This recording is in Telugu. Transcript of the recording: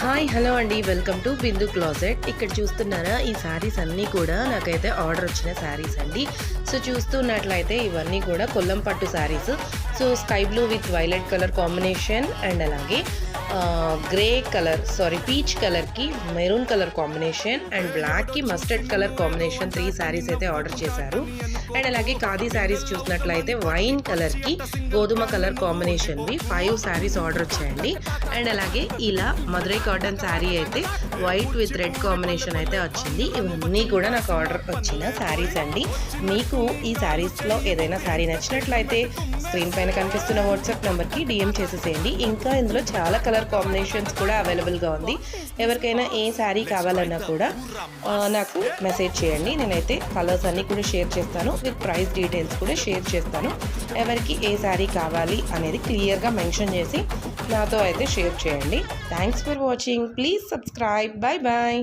హాయ్ హలో అండి, వెల్కమ్ టు బిందు క్లాజెట్. ఇక్కడ చూస్తున్నారా ఈ శారీస్ అన్నీ కూడా నాకైతే ఆర్డర్ వచ్చిన శారీస్ అండి. సో చూస్తున్నట్లయితే ఇవన్నీ కూడా కొల్లం పట్టు saris. So sky blue with violet colour combination and అలాగే పీచ్ కలర్కి మెరూన్ కలర్ కాంబినేషన్ అండ్ బ్లాక్కి మస్టర్డ్ కలర్ కాంబినేషన్ 3 శారీస్ అయితే ఆర్డర్ చేశారు. అండ్ అలాగే ఖాదీ శారీస్ చూసినట్లయితే వైన్ కలర్కి గోధుమ కలర్ కాంబినేషన్వి 5 శారీస్ ఆర్డర్ వచ్చాయండి. అండ్ అలాగే ఇలా మధురై కాటన్ శారీ అయితే వైట్ విత్ రెడ్ కాంబినేషన్ అయితే వచ్చింది. ఇవన్నీ కూడా నాకు ఆర్డర్ వచ్చిన శారీస్ అండి. మీకు ఈ శారీస్లో ఏదైనా శారీ నచ్చినట్లయితే స్క్రీన్ పైన కనిపిస్తున్న వాట్సాప్ నెంబర్కి DM చేసేసేయండి. ఇంకా ఇందులో చాలా కలర్ కాంబినేషన్స్ కూడా అవైలబుల్గా ఉంది. ఎవరికైనా ఏ శారీ కావాలన్నా కూడా నాకు మెసేజ్ చేయండి. నేనైతే కలర్స్ అన్నీ కూడా షేర్ చేస్తాను, విత్ ప్రైస్ డీటెయిల్స్ కూడా షేర్ చేస్తాను. ఎవరికి ఏ శారీ కావాలి అనేది క్లియర్గా మెన్షన్ చేసి నాతో అయితే షేర్ చేయండి. Thanks for watching. Please subscribe. Bye bye.